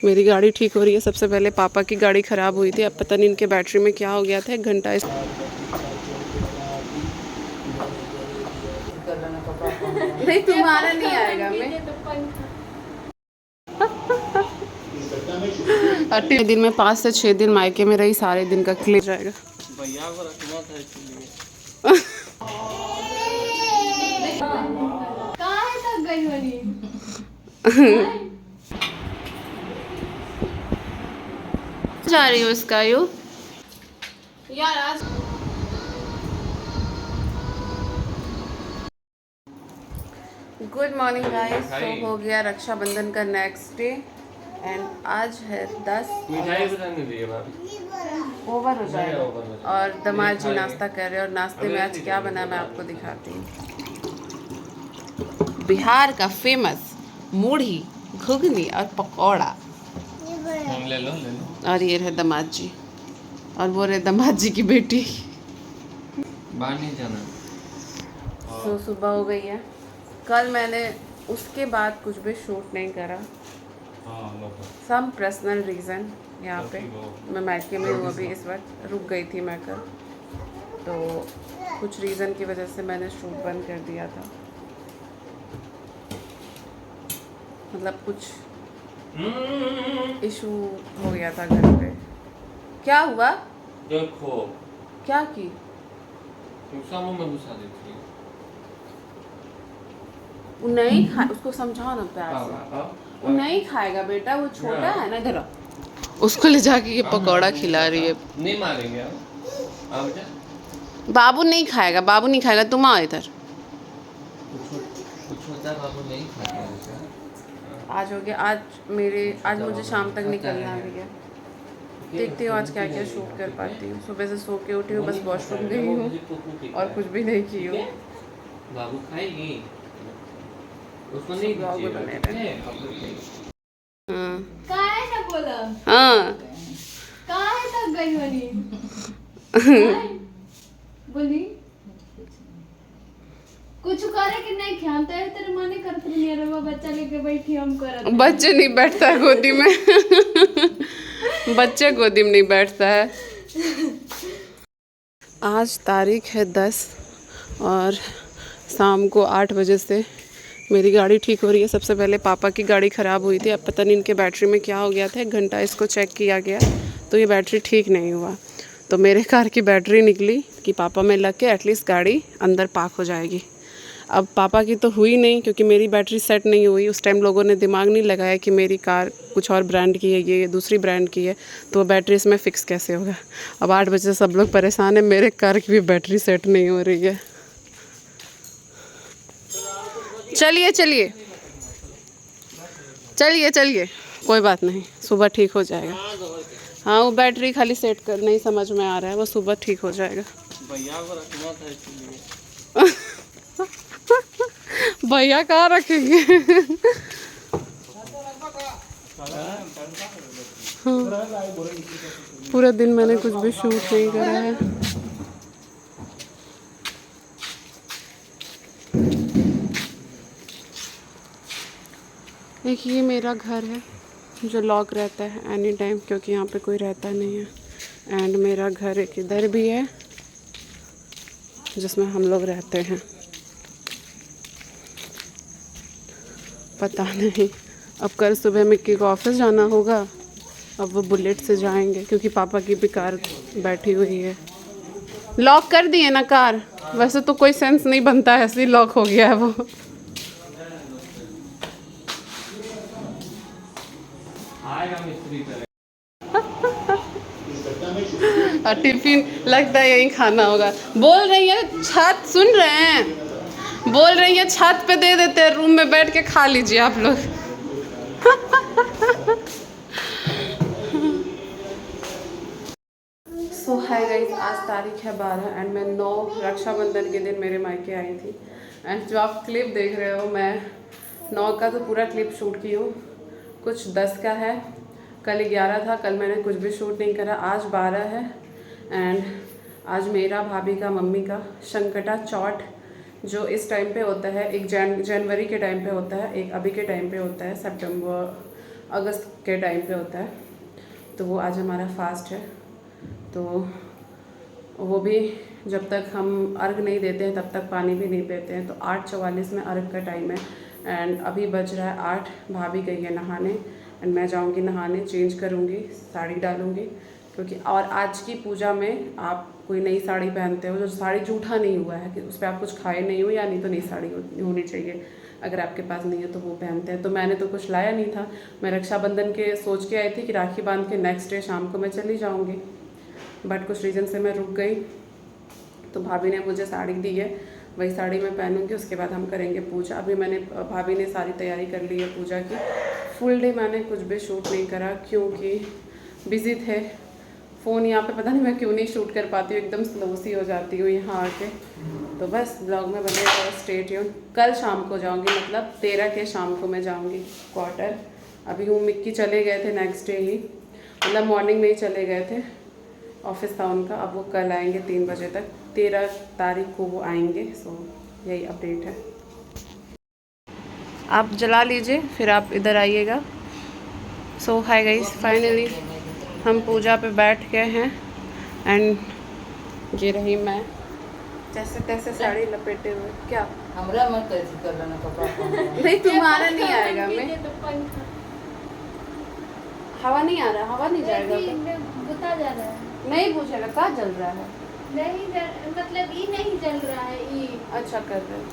मेरी गाड़ी ठीक हो रही है। सबसे पहले पापा की गाड़ी ख़राब हुई थी, अब पता नहीं इनके बैटरी में क्या हो गया था। 1 घंटा नहीं, तुम्हारा नहीं आएगा। मैं 8 दिन में 5 से 6 दिन मायके में रही, सारे दिन का क्लियर जाएगा। भैया को रखना था इसलिए। जा रही हो इसका यू यार आज। Good morning guys. तो हो गया रक्षाबंधन का नेक्स्ट डे एंड आज है 10। ओवर हो जाएगा। और दमाद जी नाश्ता कर रहे हैं और नाश्ते में आज क्या बना मैं आपको दिखाती हूँ। बिहार का फेमस मूढ़ी, घुगनी और पकौड़ा। ले लो। और ये रहे दमाद जी और वो रहे दमाद जी की बेटी। बाहर नहीं जाना। तो सुबह हो गई है। कल मैंने उसके बाद कुछ भी शूट नहीं करा। सम पर्सनल रीज़न यहाँ पे मैं मायके में हूँ अभी इस वक्त। रुक गई थी मैं कल, तो कुछ रीज़न की वजह से मैंने शूट बंद कर दिया था। मतलब कुछ इशू हो गया था घर पे। क्या हुआ? देखो क्या की में घुसा देती है। वो नहीं खा, उसको समझाओ ना प्यार से। वो नहीं खाएगा बेटा, वो छोटा है ना। इधर उसको ले जाके ये पकौड़ा खिला रही है। नहीं मारेंगे बाबू नहीं खाएगा, बाबू नहीं खाएगा। तुम आओ इधर। बाबू नहीं खाएगा। आज हो गया। आज मुझे शाम तक निकलना भी है। देखती हूँ आज क्या क्या शूट कर पाती हूँ। सुबह से सो के उठी हूँ, बस वॉशरूम गई हूँ और कुछ भी नहीं की हूँ। बाबू खाएगी उसको नहीं दीजिए। हाँ बोली कुछ करे कि नहीं ख्यालता है तेरे माने करते नहीं रे। वो बच्चा लेके बैठी हम करत। बच्चे नहीं बैठता है गोदी में। बच्चे गोदी में नहीं बैठता है। आज तारीख है 10 और शाम को 8 बजे से मेरी गाड़ी ठीक हो रही है। सबसे पहले पापा की गाड़ी ख़राब हुई थी, अब पता नहीं इनके बैटरी में क्या हो गया था। 1 घंटा इसको चेक किया गया तो ये बैटरी ठीक नहीं हुआ। तो मेरे कार की बैटरी निकली कि पापा में लग के एटलीस्ट गाड़ी अंदर पार्क हो जाएगी। अब पापा की तो हुई नहीं क्योंकि मेरी बैटरी सेट नहीं हुई। उस टाइम लोगों ने दिमाग नहीं लगाया कि मेरी कार कुछ और ब्रांड की है, ये दूसरी ब्रांड की है, तो बैटरी इसमें फ़िक्स कैसे होगा। अब 8 बजे सब लोग परेशान है, मेरे कार की भी बैटरी सेट नहीं हो रही है। चलिए चलिए चलिए चलिए, कोई बात नहीं, सुबह ठीक हो जाएगा। हाँ वो बैटरी खाली सेट कर नहीं समझ में आ रहा है, वो सुबह ठीक हो जाएगा। भैया को रखना था इसलिए। भैया कहाँ रखेंगे। हाँ, पूरा दिन मैंने कुछ भी शूट नहीं करा है। एक ये मेरा घर है जो लॉक रहता है एनी टाइम क्योंकि यहाँ पे कोई रहता नहीं है। एंड मेरा घर एक इधर भी है जिसमें हम लोग रहते हैं। पता नहीं अब कल सुबह मिक्की को ऑफिस जाना होगा। अब वो बुलेट से जाएंगे क्योंकि पापा की भी कार बैठी हुई है। लॉक कर दिए ना कार, वैसे तो कोई सेंस नहीं बनता है, ऐसे ही लॉक हो गया है वो। और टिफिन लगता है यहीं खाना होगा। बोल रही है छत, सुन रहे हैं, बोल रही है छत पे दे देते हैं, रूम में बैठ के खा लीजिए आप लोग। सो हाय गाइस, आज तारीख है 12 एंड मैं 9 रक्षाबंधन के दिन मेरे मायके आई थी। एंड जो आप क्लिप देख रहे हो, मैं 9 का तो पूरा क्लिप शूट की हूँ, कुछ 10 का है। कल 11 था, कल मैंने कुछ भी शूट नहीं करा। आज 12 है एंड आज मेरा, भाभी का, मम्मी का शंकटा चौथ जो इस टाइम पे होता है, एक जनवरी के टाइम पे होता है, एक अभी के टाइम पे होता है अगस्त के टाइम पे होता है। तो वो आज हमारा फास्ट है। तो वो भी जब तक हम अर्घ नहीं देते हैं तब तक पानी भी नहीं पीते हैं। तो 8:44 में अर्घ का टाइम है एंड अभी बज रहा है 8। भाभी गई है नहाने एंड मैं जाऊंगी नहाने, चेंज करूंगी, साड़ी डालूंगी क्योंकि और आज की पूजा में आप कोई नई साड़ी पहनते हो जो साड़ी जूठा नहीं हुआ है कि उस पर आप कुछ खाए नहीं हो या नहीं तो नई साड़ी होनी चाहिए। अगर आपके पास नहीं है तो वो पहनते हैं। तो मैंने तो कुछ लाया नहीं था। मैं रक्षाबंधन के सोच के आई थी कि राखी बांध के नेक्स्ट डे शाम को मैं चली जाऊँगी, बट कुछ रीज़न से मैं रुक गई। तो भाभी ने मुझे साड़ी दी है, वही साड़ी मैं पहनूंगी। उसके बाद हम करेंगे पूजा। अभी भाभी ने सारी तैयारी कर ली है पूजा की। फुल डे मैंने कुछ भी शूट नहीं करा क्योंकि बिज़ी थे। फ़ोन यहाँ पे पता नहीं मैं क्यों नहीं शूट कर पाती हूँ, एकदम स्लो सी हो जाती हूँ यहाँ आके। तो बस ब्लॉग में बने रहो, स्टे ट्यून। कल शाम को जाऊँगी, मतलब 13 के शाम को मैं जाऊँगी क्वार्टर। अभी वो मिक्की चले गए थे नेक्स्ट डे ही, मतलब मॉर्निंग में ही चले गए थे, ऑफिस था उनका। अब वो कल आएंगे 3 बजे तक, 13 तारीख को वो आएंगे। सो यही अपडेट है। आप जला लीजिए फिर आप इधर आइएगा। सो हाय गाइस, फाइनली हम पूजा पे बैठ गए हैं एंड ये रही मैं जैसे तैसे साड़ी लपेटे हुए। क्या हमरा मत ऐसे कर लेना कपड़ा नहीं, तुम्हारा नहीं आएगा। मैं तो पंखा हवा नहीं आ रहा, हवा नहीं जाएगा बुता जा रहा है। नहीं पूछेगा कहाँ जल रहा है। नहीं मतलब ये नहीं जल रहा है ये। अच्छा कर रहे हैं,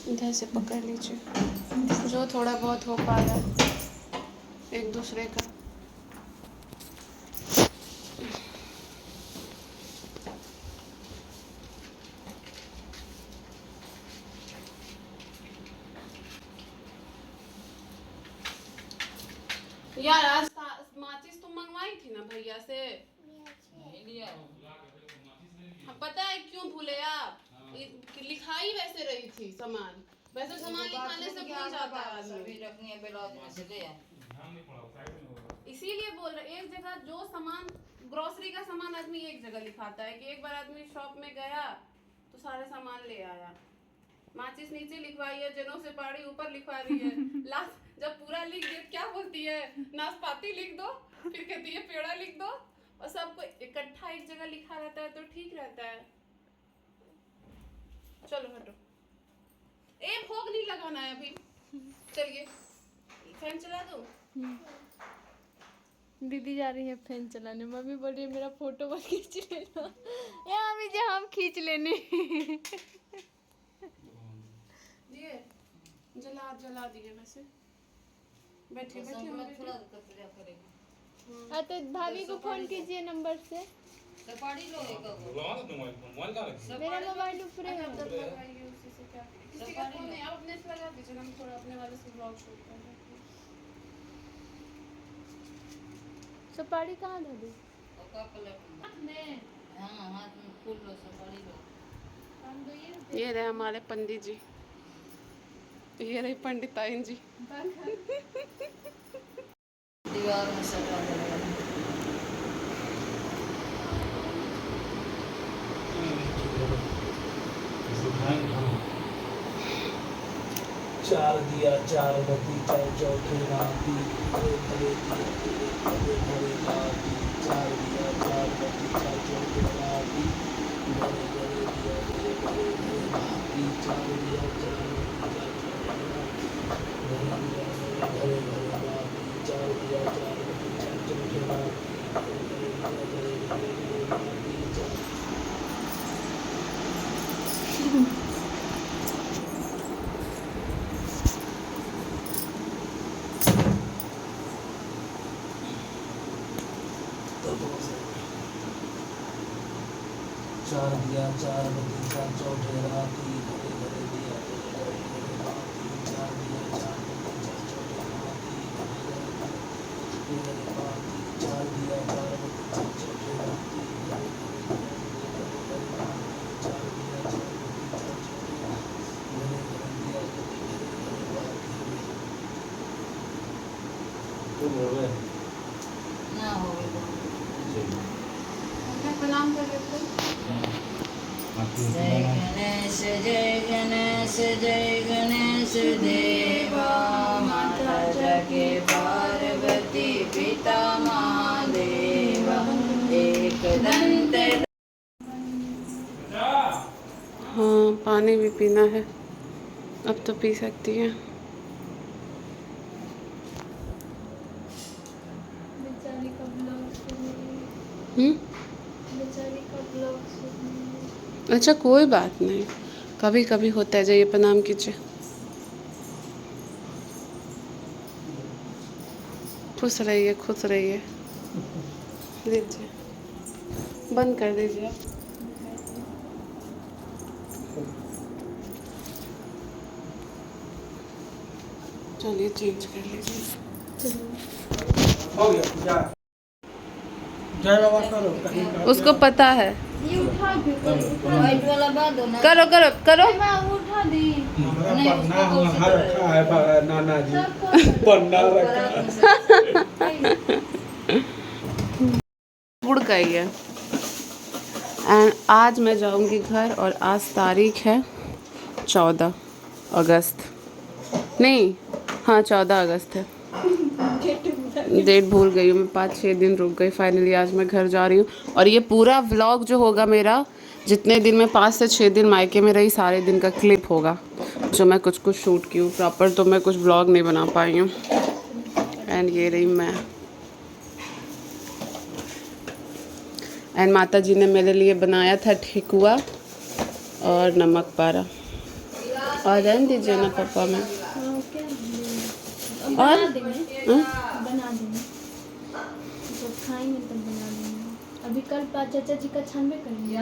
इधर से पकड़ लीजिए जो थोड़ा बहुत हो पा रहा है एक दूसरे का। यार आज माचिस तुम मंगवाई थी ना भैया से? नहीं लिया पता है क्यों भूले आप? लिखाई वैसे रही थी सामान, वैसे सामान लिखाने से भूल जाता है आदमी। सभी रखनी है ब्लाउज में से ले इसीलिए बोल रहे एक जगह जो सामान ग्रोसरी का सामान आदमी एक जगह लिखाता है कि एक बार आदमी शॉप में गया तो सारे सामान ले आया। माचिस नीचे लिखवाई है, जनों से पाड़ी ऊपर लिखवा रही है। लास्ट जब पूरा लिख दे क्या बोलती है, नाशपाती लिख दो, फिर कहती है पेड़ा लिख दो, और सबको इकट्ठा एक जगह लिखा रहता है तो ठीक रहता है। चलो हटो, एक भोग नहीं लगाना है अभी। चलिए फैन चला दो। दीदी जा रही है फैन चलाने। मम्मी बोल रही है मेरा फोटो बस खींच लेना। या मम्मी जी हम खींच लेने। दिए जला दिए वैसे। बैठिए थोड़ा पूजा करेगी। तो भाभी को फोन कीजिए नंबर से। सपाड़ी लो एक मेरा मोबाइल ऊपर है। उसी से क्या किसी का फोन है, आप अपने से लगा दीजिए, हम थोड़ा अपने वाले से ब्लॉग शूट कर रहे हैं। सुपारी कहाँ धरी? में हाँ हाथ में फूल लो सपाड़ी लो। ये रहे हमारे पंडित जी, ये रही पंडिताइन जी। दीवार में सटा देगा। चार दिया चार बत्ती चार चौथे राती भरे भरे दिए भरे भरे राती। चार दिया चार बत्ती चार चौथे राती भरे भरे दिया भरे भरे भरे राती। चार दिया चार बत्ती चार चौथे राती भरे भरे राती। चार दिया चार बत्ती चार चौथे राती भरे भरे राती। चार दिया चार बत्ती चार चौथे राती भरे भरे दिया भरे भरे राती। चार दिया चार बत्ती चार चौथे राती भरे भरे राती। चार दिया चार बत्ती चार चौथे राती भरे भरे राती। चार दिया चार बत्ती चार चौथे भरे भरे दिया भरे भरे राती। तुम हो गए ना हो गए प्रणाम कर देते। जय गणेश जय गणेश देवा माता जगे पार्वती पिता महादेवा एक दंत। हाँ पानी भी पीना है, अब तो पी सकती है। बेचारी का ब्लॉग बेचारी का ब्लॉग अच्छा कोई बात नहीं, कभी कभी होता है। जाइए प्रणाम कीजिए। खुश रहिए खुश रहिए। लीजिए, बंद कर दीजिए। चलिए चेंज कर लीजिए। हो गया जय बाबा करो कहीं का उसको पता है। ये उठा के व्हाइट वाला बांध दो ना। करो करो करो। मैं उठा दी हमारा नहीं, पन्ना उसको कौन सी वहाँ तरह रखा है नाना जी, सब पन्ना रखा है। उड़ गई है। एंड आज मैं जाऊंगी घर और आज तारीख है 14 अगस्त। नहीं, हाँ 14 अगस्त है। डेट भूल गई हूँ मैं, 5-6 दिन रुक गई। फाइनली आज मैं घर जा रही हूँ और ये पूरा व्लॉग जो होगा मेरा, जितने दिन में 5 से 6 दिन मायके में रही, सारे दिन का क्लिप होगा जो मैं कुछ कुछ शूट की हूँ। प्रॉपर तो मैं कुछ व्लॉग नहीं बना पाई हूँ। एंड ये रही मैं। एंड माता जी ने मेरे लिए बनाया था ठेकुआ और नमक पारा। और रहने दीजिए ना पापा में। और बना देंगे जब खाएंगे तब बना देंगे। अभी कल चाचा जी का छानबे करेंगे।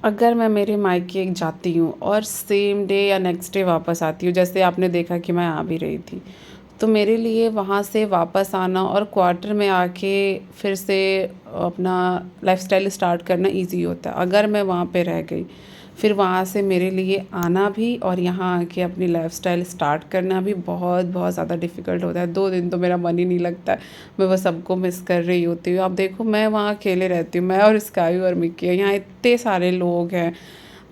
अगर मैं मेरे मायके जाती हूँ और सेम डे या नेक्स्ट डे वापस आती हूँ, जैसे आपने देखा कि मैं आ भी रही थी, तो मेरे लिए वहाँ से वापस आना और क्वार्टर में आके फिर से अपना लाइफस्टाइल स्टार्ट करना इजी होता है। अगर मैं वहाँ पे रह गई, फिर वहाँ से मेरे लिए आना भी और यहाँ आके अपनी लाइफस्टाइल स्टार्ट करना भी बहुत बहुत ज़्यादा डिफ़िकल्ट होता है। 2 दिन तो मेरा मन ही नहीं लगता है, मैं वो सबको मिस कर रही होती हूँ। अब देखो मैं वहाँ अकेले रहती हूँ, मैं और स्काई और मिक्की, यहाँ इतने सारे लोग हैं,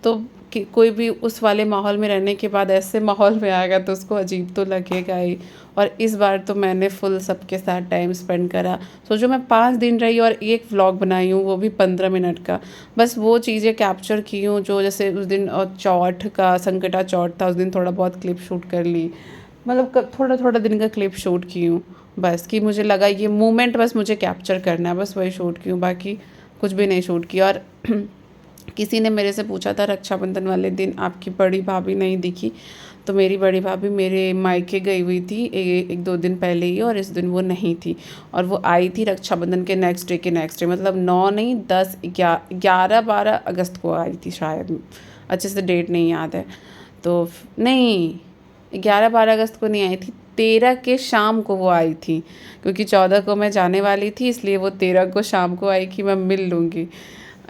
तो कि कोई भी उस वाले माहौल में रहने के बाद ऐसे माहौल में आएगा तो उसको अजीब तो लगेगा ही। और इस बार तो मैंने फुल सबके साथ टाइम स्पेंड करा। सोचो मैं 5 दिन रही और एक व्लॉग बनाई हूँ, वो भी 15 मिनट का। बस वो चीज़ें कैप्चर की हूँ जो, जैसे उस दिन चौथ का, संकटा चौथ था, उस दिन थोड़ा बहुत क्लिप शूट कर ली। मतलब थोड़ा थोड़ा दिन का क्लिप शूट की हूँ बस, कि मुझे लगा ये मोमेंट बस मुझे कैप्चर करना है, बस वही शूट की हूँ, बाकी कुछ भी नहीं शूट किया। और किसी ने मेरे से पूछा था रक्षाबंधन वाले दिन आपकी बड़ी भाभी नहीं दिखी, तो मेरी बड़ी भाभी मेरे मायके गई हुई थी 1-2 दिन पहले ही, और इस दिन वो नहीं थी। और वो आई थी रक्षाबंधन के नेक्स्ट डे, मतलब 9 नहीं 10 11-12 अगस्त को आई थी शायद, अच्छे से डेट नहीं याद है। तो नहीं, 11-12 अगस्त को नहीं आई थी, 13 के शाम को वो आई थी, क्योंकि 14 को मैं जाने वाली थी, इसलिए वो 13 को शाम को आई कि मैं मिल लूँगी।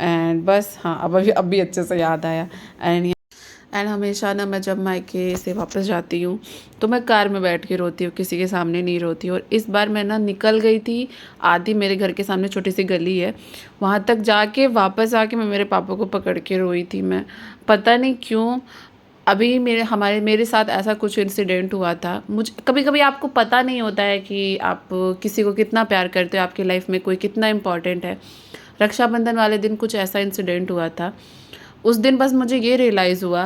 एंड बस हाँ, अब भी अच्छे से याद आया। एंड हमेशा ना मैं जब मायके से वापस जाती हूँ तो मैं कार में बैठ के रोती हूँ, किसी के सामने नहीं रोती। और इस बार मैं ना निकल गई थी आधी, मेरे घर के सामने छोटी सी गली है, वहाँ तक जाके वापस आके मैं मेरे पापा को पकड़ के रोई थी। मैं पता नहीं क्यों, अभी मेरे साथ ऐसा कुछ इंसिडेंट हुआ था। मुझे कभी कभी आपको पता नहीं होता है कि आप किसी को कितना प्यार करते हो, आपकी लाइफ में कोई कितना इम्पॉर्टेंट है। रक्षाबंधन वाले दिन कुछ ऐसा इंसिडेंट हुआ था। उस दिन बस मुझे ये रियलाइज़ हुआ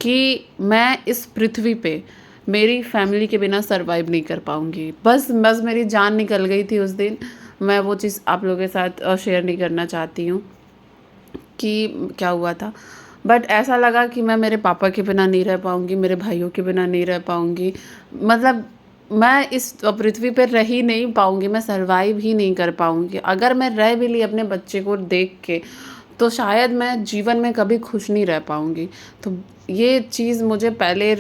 कि मैं इस पृथ्वी पे मेरी फैमिली के बिना सरवाइव नहीं कर पाऊँगी। बस मेरी जान निकल गई थी उस दिन। मैं वो चीज़ आप लोगों के साथ शेयर नहीं करना चाहती हूँ कि क्या हुआ था, बट ऐसा लगा कि मैं मेरे पापा के बिना नहीं रह पाऊँगी, मेरे भाइयों के बिना नहीं रह पाऊँगी। मतलब मैं इस पृथ्वी पर रह ही नहीं पाऊँगी, मैं सर्वाइव ही नहीं कर पाऊँगी। अगर मैं रह भी ली अपने बच्चे को देख के, तो शायद मैं जीवन में कभी खुश नहीं रह पाऊँगी। तो ये चीज़ मुझे पहले,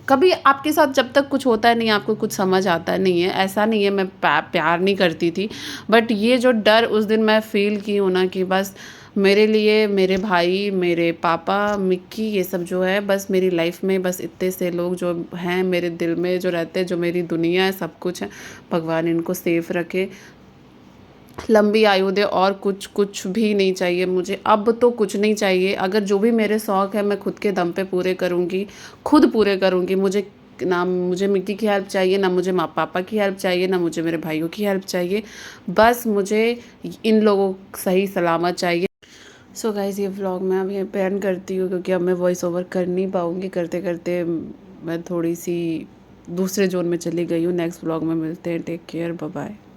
कभी आपके साथ जब तक कुछ होता है नहीं, आपको कुछ समझ आता नहीं है। ऐसा नहीं है मैं प्यार नहीं करती थी, बट ये जो डर उस दिन मैं फ़ील की हूँ ना, कि बस मेरे लिए मेरे भाई, मेरे पापा, मिक्की, ये सब जो है, बस मेरी लाइफ में बस इतने से लोग जो हैं मेरे दिल में जो रहते हैं, जो मेरी दुनिया है, सब कुछ है। भगवान इनको सेफ रखे। लंबी आयु दे और कुछ भी नहीं चाहिए मुझे। अब तो कुछ नहीं चाहिए। अगर जो भी मेरे शौक़ है मैं खुद के दम पे पूरे करूँगी, खुद पूरे करूँगी। मुझे ना मुझे मिट्टी की हेल्प चाहिए, ना मुझे माँ पापा की हेल्प चाहिए, ना मुझे मेरे भाइयों की हेल्प चाहिए। बस मुझे इन लोगों सही सलामत चाहिए। सो गाइज़, ये व्लॉग मैं अब यहीं पे एंड करती हूँ, क्योंकि अब मैं वॉइस ओवर कर नहीं पाऊँगी। करते करते मैं थोड़ी सी दूसरे जोन में चली गई हूँ। नेक्स्ट व्लॉग में मिलते हैं। Take care, bye bye.